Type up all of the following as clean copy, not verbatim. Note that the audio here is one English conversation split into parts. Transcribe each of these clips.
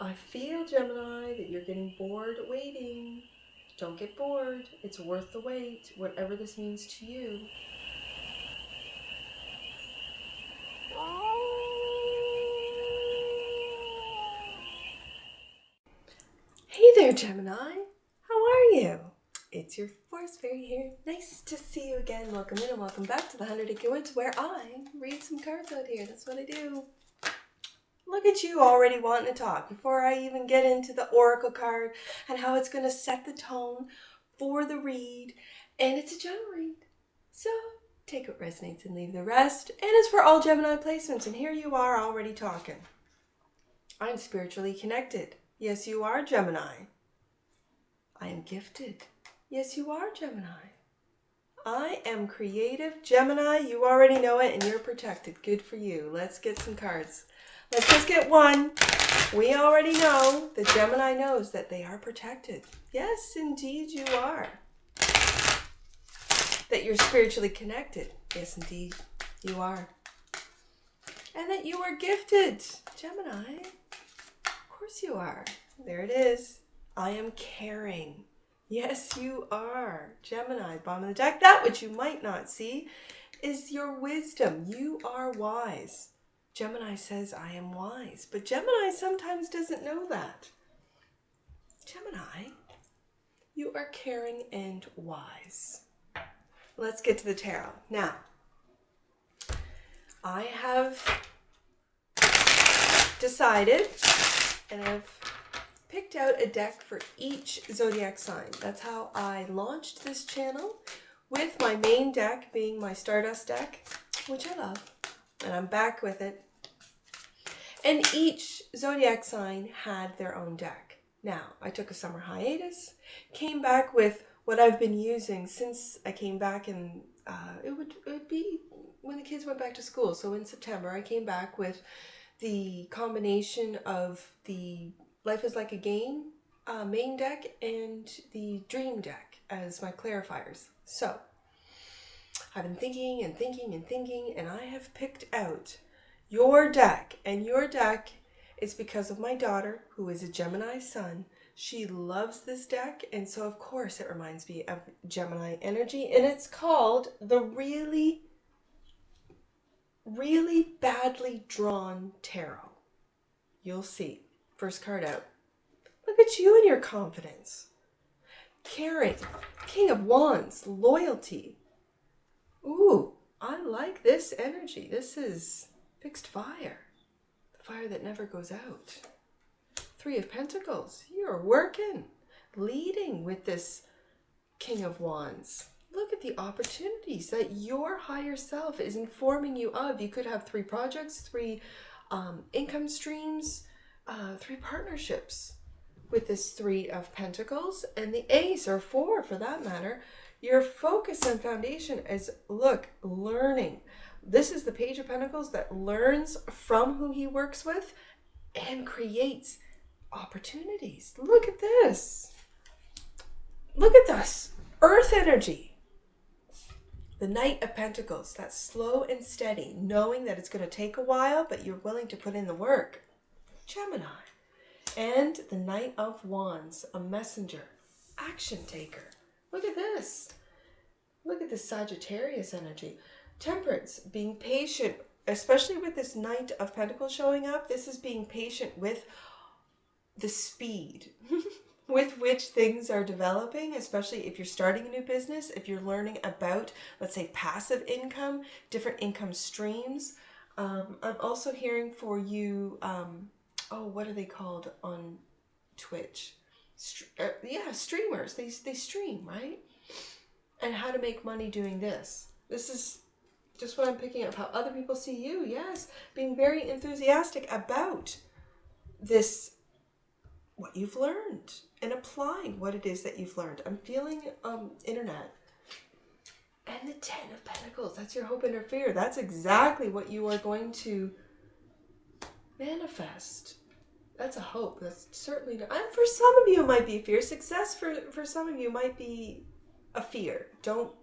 I feel, Gemini, that you're getting bored waiting. Don't get bored. It's worth the wait, whatever this means to you. Hey there, Gemini. How are you? It's your Force Fairy here. Nice to see you again. Welcome in and welcome back to the 100 Acre Woods, where I read some cards out here. That's what I do. Look at you already wanting to talk before I even get into the Oracle card and how it's going to set the tone for the read. And it's a general read. So take what resonates and leave the rest. And it's for all Gemini placements. And here you are already talking. I'm spiritually connected. Yes, you are, Gemini. I am gifted. Yes, you are, Gemini. I am creative. Gemini, you already know it and you're protected. Good for you. Let's get some cards. Let's just get one. We already know that Gemini knows that they are protected. Yes, indeed you are. That you're spiritually connected. Yes, indeed you are. And that you are gifted. Gemini, of course you are. There it is. I am caring. Yes, you are. Gemini, bottom of the deck. That which you might not see is your wisdom. You are wise. Gemini says, I am wise. But Gemini sometimes doesn't know that. Gemini, you are caring and wise. Let's get to the tarot. Now, I have decided and I've picked out a deck for each zodiac sign. That's how I launched this channel, with my main deck being my Stardust deck, which I love, and I'm back with it. And each zodiac sign had their own deck. Now, I took a summer hiatus, came back with what I've been using since I came back, and it would be when the kids went back to school. So in September, I came back with the combination of the Life is Like a Game main deck and the Dream deck as my clarifiers. So I've been thinking and thinking and thinking, and I have picked out your deck. And your deck is because of my daughter, who is a Gemini sun. She loves this deck, and so of course it reminds me of Gemini energy, and it's called the Really Badly Drawn Tarot. You'll see. First card out. Look at you and your confidence. Caring. King of Wands. Loyalty. Ooh, I like this energy. This is fixed fire. The fire that never goes out. Three of Pentacles. You're working. Leading with this King of Wands. Look at the opportunities that your higher self is informing you of. You could have 3 projects, 3 income streams, 3 partnerships with this 3 of Pentacles, and the Ace, or 4 for that matter. Your focus and foundation is, look, learning. This is the Page of Pentacles that learns from who he works with and creates opportunities. Look at this. Look at this. Earth energy. The Knight of Pentacles. That's slow and steady, knowing that it's going to take a while, but you're willing to put in the work. Gemini. And the Knight of Wands, a messenger, action taker. Look at this. Look at the Sagittarius energy. Temperance, being patient, especially with this Knight of Pentacles showing up. This is being patient with the speed with which things are developing, especially if you're starting a new business, if you're learning about, let's say, passive income, different income streams. I'm also hearing for you, what are they called on Twitch? Streamers. They stream, right? And how to make money doing this. This is just what I'm picking up, how other people see you. Yes, being very enthusiastic about this, what you've learned, and applying what it is that you've learned. I'm feeling internet. And the 10 of Pentacles, that's your hope and your fear. That's exactly what you are going to manifest. That's a hope. That's certainly not. And for some of you, it might be fear. Success for some of you might be a fear. Don't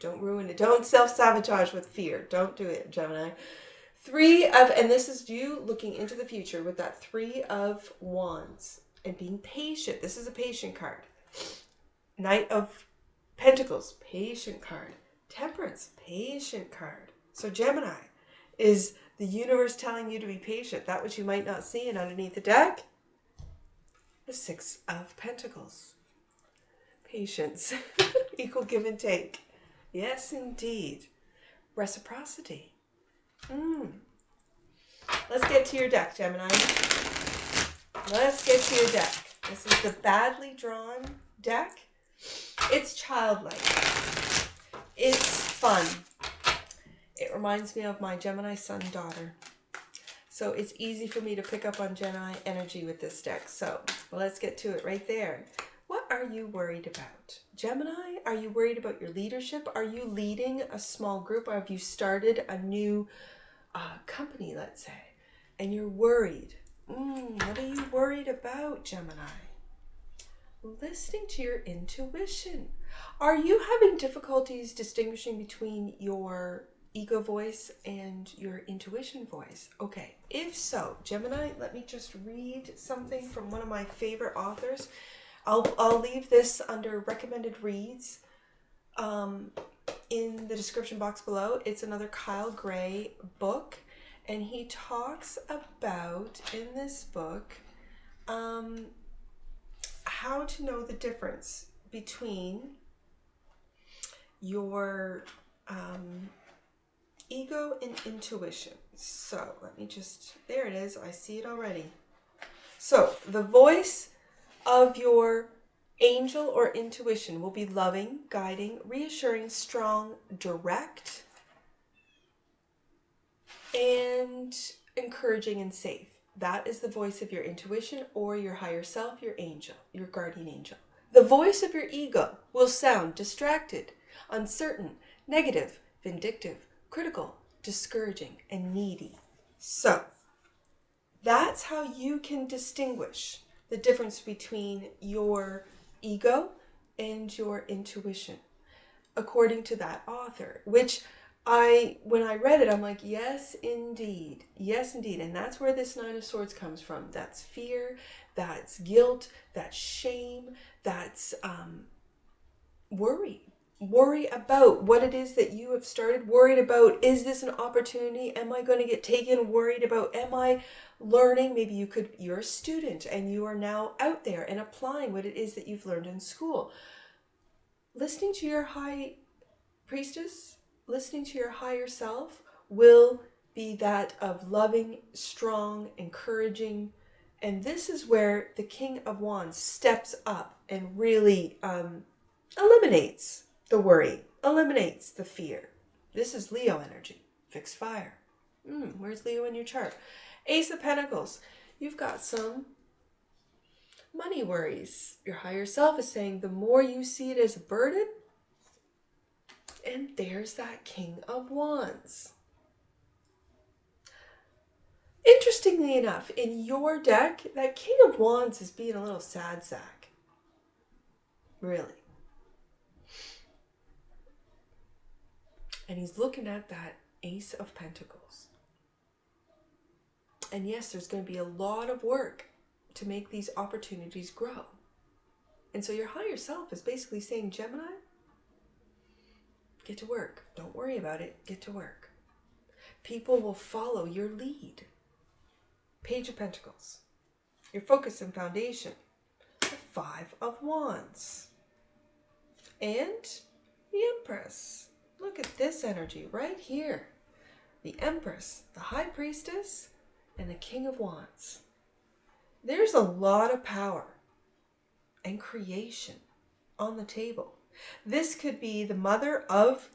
ruin it. Don't self-sabotage with fear. Don't do it, Gemini. And this is you looking into the future with that 3 of Wands and being patient. This is a patient card. Knight of Pentacles, patient card. Temperance, patient card. So Gemini, is the universe telling you to be patient? That which you might not see, and underneath the deck, the 6 of Pentacles. Patience, equal give and take. Yes, indeed. Reciprocity. Let's get to your deck, Gemini. Let's get to your deck. This is the badly drawn deck. It's childlike. It's fun. It reminds me of my Gemini son daughter. So it's easy for me to pick up on Gemini energy with this deck. So let's get to it right there. What are you worried about? Gemini, are you worried about your leadership? Are you leading a small group? Or have you started a new company, let's say, and you're worried? What are you worried about, Gemini? Listening to your intuition. Are you having difficulties distinguishing between your ego voice and your intuition voice? Okay, if so, Gemini, let me just read something from one of my favorite authors. I'll leave this under recommended reads in the description box below. It's another Kyle Gray book, and he talks about, in this book, how to know the difference between your ego and intuition. So let me just, there it is. I see it already. So the voice of your angel or intuition will be loving, guiding, reassuring, strong, direct, and encouraging and safe. That is the voice of your intuition or your higher self, your angel, your guardian angel. The voice of your ego will sound distracted, uncertain, negative, vindictive, critical, discouraging, and needy. So that's how you can distinguish the difference between your ego and your intuition, according to that author, which when I read it, I'm like, yes, indeed. Yes, indeed. And that's where this 9 of Swords comes from. That's fear, that's guilt, that's shame, that's worry. Worry about what it is that you have started. Worried about, is this an opportunity? Am I going to get taken? Worried about, am I learning? Maybe you're a student and you are now out there and applying what it is that you've learned in school. Listening to your high priestess, listening to your higher self will be that of loving, strong, encouraging. And this is where the King of Wands steps up and really eliminates the worry, eliminates the fear. This is Leo energy, fixed fire. Where's Leo in your chart? Ace of Pentacles. You've got some money worries. Your higher self is saying the more you see it as a burden, and there's that King of Wands. Interestingly enough, in your deck, that King of Wands is being a little sad sack. Really. And he's looking at that Ace of Pentacles. And yes, there's going to be a lot of work to make these opportunities grow. And so your higher self is basically saying, Gemini, get to work. Don't worry about it. Get to work. People will follow your lead. Page of Pentacles. Your focus and foundation. The 5 of Wands. And the Empress. Look at this energy right here. The Empress, the High Priestess, and the King of Wands. There's a lot of power and creation on the table. This could be the mother of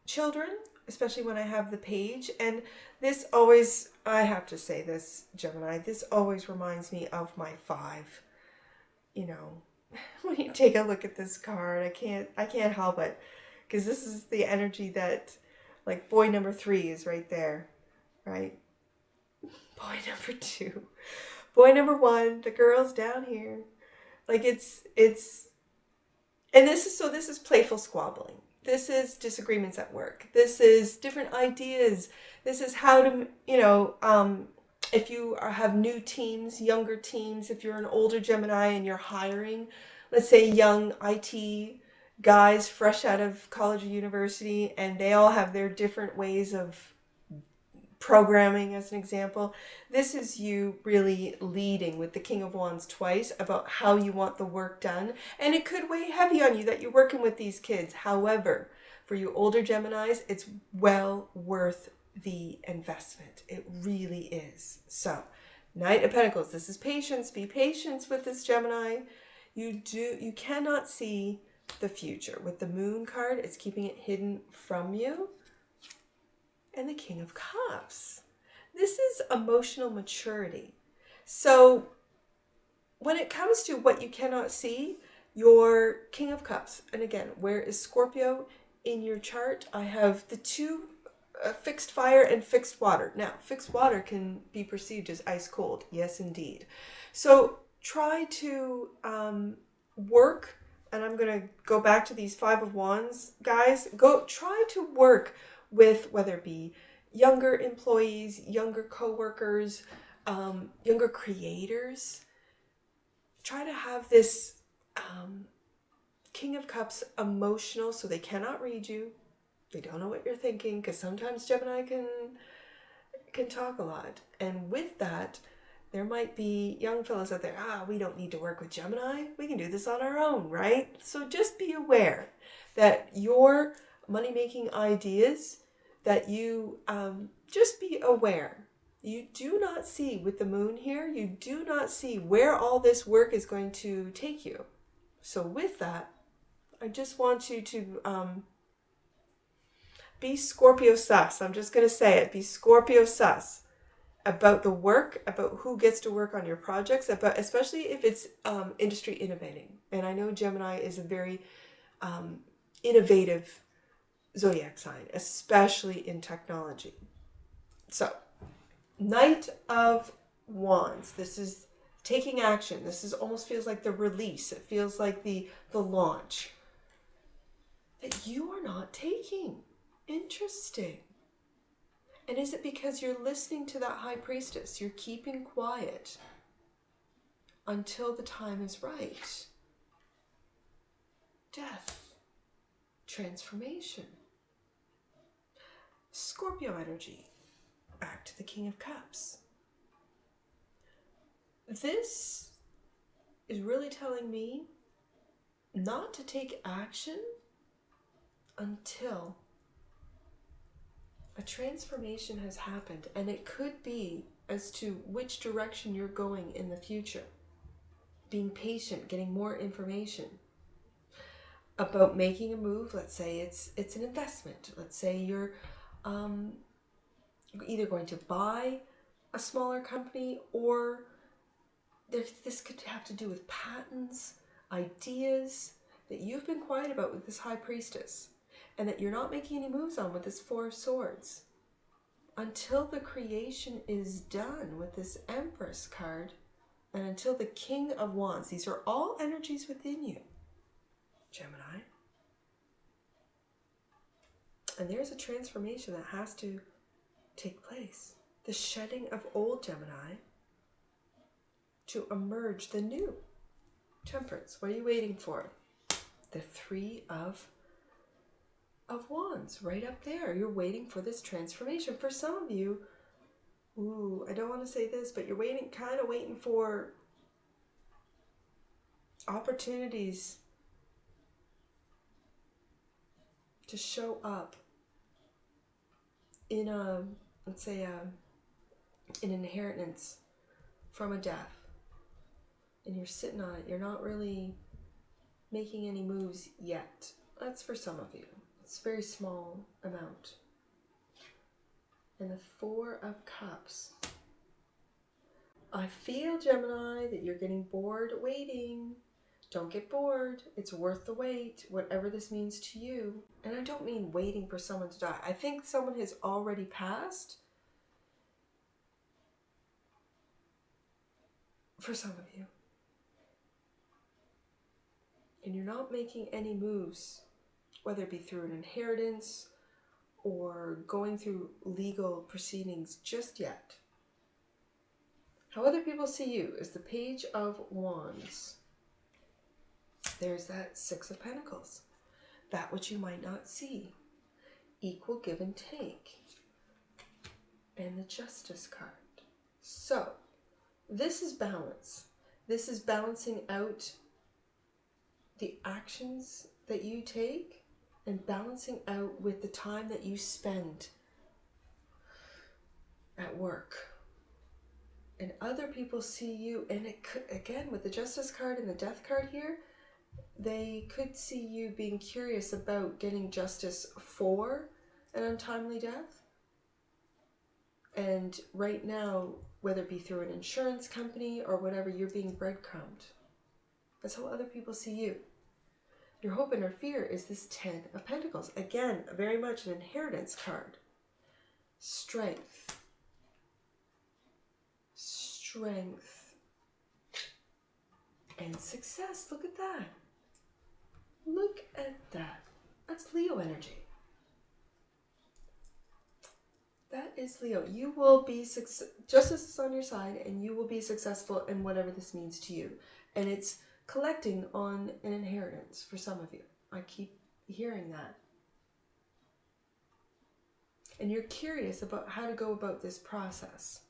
children, especially when I have the page. And this always, I have to say this, Gemini, this always reminds me of my 5. You know, when you take a look at this card, I can't help it. Because this is the energy that, like, boy number 3 is right there, right? Boy number 2. Boy number 1, the girl's down here. Like, and this is playful squabbling. This is disagreements at work. This is different ideas. This is how to, if you have new teams, younger teams, if you're an older Gemini and you're hiring, let's say young IT guys fresh out of college or university, and they all have their different ways of programming, as an example. This is you really leading with the King of Wands twice about how you want the work done. And it could weigh heavy on you that you're working with these kids. However, for you older Geminis, it's well worth the investment. It really is. So, Knight of Pentacles, this is patience. Be patient with this Gemini. You cannot see the future. With the Moon card, it's keeping it hidden from you. And the King of Cups. This is emotional maturity. So when it comes to what you cannot see, your King of Cups, and again, where is Scorpio in your chart? I have the two fixed fire and fixed water. Now, fixed water can be perceived as ice cold. Yes, indeed. So try to work, and I'm going to go back to these Five of Wands, guys. Try to work with whether it be younger employees, younger coworkers, younger creators. Try to have this King of Cups emotional, so they cannot read you. They don't know what you're thinking, because sometimes Gemini can talk a lot. And with that, there might be young fellows out there, we don't need to work with Gemini. We can do this on our own, right? So just be aware that your money-making ideas, that you just be aware. You do not see, with the Moon here, you do not see where all this work is going to take you. So with that, I just want you to be Scorpio sus. I'm just going to say it. Be Scorpio sus about the work, about who gets to work on your projects, about especially if it's industry innovating. And I know Gemini is a very innovative zodiac sign, especially in technology. So, Knight of Wands. This is taking action. This is almost feels like the release. It feels like the launch that you are not taking. Interesting. And is it because you're listening to that High Priestess? You're keeping quiet until the time is right. Death. Transformation. Scorpio energy. Back to the King of Cups. This is really telling me not to take action until a transformation has happened. And it could be as to which direction you're going in the future. Being patient, getting more information about making a move. Let's say it's an investment. Let's say you're either going to buy a smaller company, or this could have to do with patents, ideas that you've been quiet about with this High Priestess, and that you're not making any moves on with this Four of Swords until the creation is done with this Empress card, and until the King of Wands. These are all energies within you, Gemini. And there's a transformation that has to take place. The shedding of old Gemini to emerge the new. Temperance. What are you waiting for? The Three of Wands right up there. You're waiting for this transformation. For some of you, I don't want to say this, but you're kind of waiting for opportunities to show up in let's say an inheritance from a death, and you're sitting on it. You're not really making any moves yet. That's for some of you. It's a very small amount. And the Four of Cups. I feel, Gemini, that you're getting bored waiting. Don't get bored. It's worth the wait, whatever this means to you. And I don't mean waiting for someone to die. I think someone has already passed. For some of you. And you're not making any moves whether it be through an inheritance or going through legal proceedings just yet. How other people see you is the Page of Wands. There's that Six of Pentacles. That which you might not see. Equal give and take. And the Justice card. So, this is balance. This is balancing out the actions that you take and balancing out with the time that you spend at work. And other people see you, and it could, again, with the Justice card and the Death card here, they could see you being curious about getting justice for an untimely death. And right now, whether it be through an insurance company or whatever, you're being breadcrumbed. That's how other people see you. Your hope and your fear is this Ten of Pentacles. Again, very much an inheritance card. Strength. Strength. And success. Look at that. Look at that. That's Leo energy. That is Leo. You will be justice is on your side, and you will be successful in whatever this means to you. And it's collecting on an inheritance for some of you. I keep hearing that. And you're curious about how to go about this process.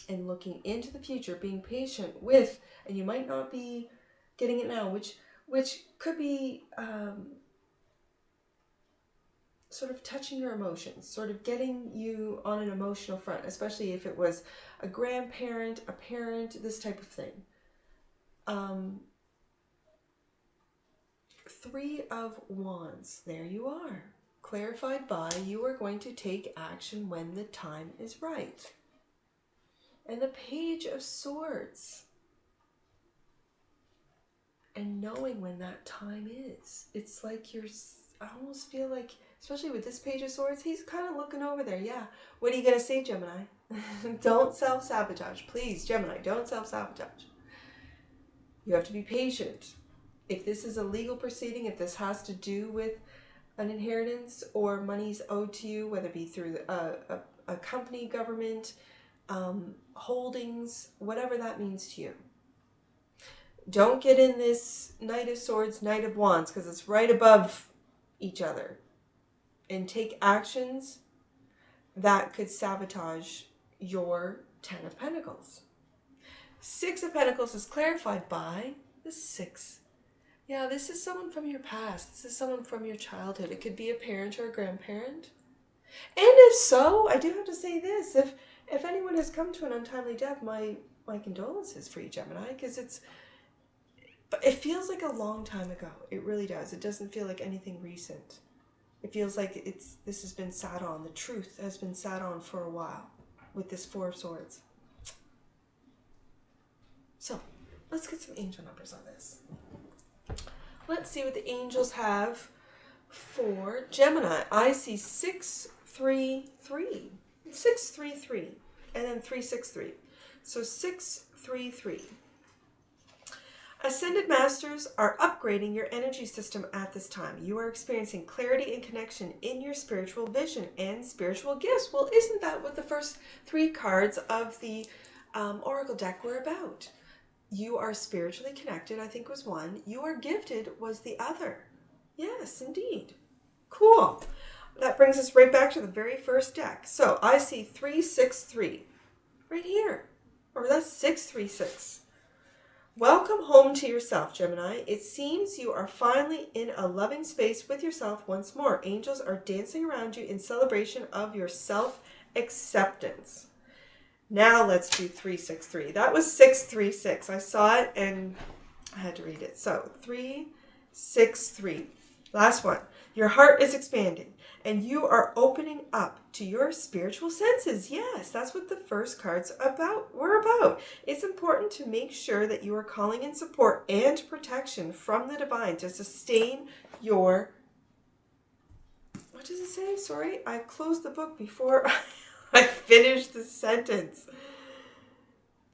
And looking into the future, being patient with, and you might not be getting it now, which could be sort of touching your emotions, sort of getting you on an emotional front, especially if it was a grandparent, a parent, this type of thing. Three of Wands, there you are. Clarified by, you are going to take action when the time is right. And the Page of Swords. And knowing when that time is. It's like I almost feel like, especially with this Page of Swords, he's kind of looking over there. Yeah, what are you going to say, Gemini? Don't self-sabotage. Please, Gemini, don't self-sabotage. You have to be patient. If this is a legal proceeding, if this has to do with an inheritance or money's owed to you, whether it be through a company, government, holdings, whatever that means to you. Don't get in this Knight of Swords, Knight of Wands, because it's right above each other. And take actions that could sabotage your Ten of Pentacles. Six of Pentacles is clarified by the Six. Yeah, this is someone from your past. This is someone from your childhood. It could be a parent or a grandparent. And if so, I do have to say this. If anyone has come to an untimely death, my condolences for you, Gemini, because but it feels like a long time ago. It really does. It doesn't feel like anything recent. It feels like this has been sat on. The truth has been sat on for a while with this Four of Swords. So, let's get some angel numbers on this. Let's see what the angels have for Gemini. I see 633. 633. And then 363. So 633. Ascended Masters are upgrading your energy system at this time. You are experiencing clarity and connection in your spiritual vision and spiritual gifts. Well, isn't that what the first three cards of the Oracle deck were about? You are spiritually connected, I think was one. You are gifted was the other. Yes, indeed. Cool. That brings us right back to the very first deck. So I see 363 right here. Or that's 636. Welcome home to yourself, Gemini. It seems you are finally in a loving space with yourself once more. Angels are dancing around you in celebration of your self-acceptance. Now let's do 363. That was 636. I saw it and I had to read it. So 363. Last one. Your heart is expanding and you are opening up to your spiritual senses. Yes, that's what the first cards were about. It's important to make sure that you are calling in support and protection from the divine to sustain your... What does it say? Sorry, I closed the book before I finished the sentence.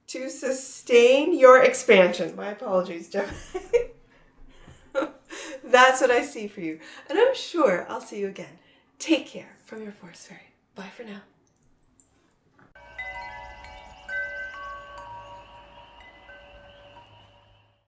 To sustain your expansion. My apologies, Gemini. That's what I see for you. And I'm sure I'll see you again. Take care from your Forest Fairy. Bye for now.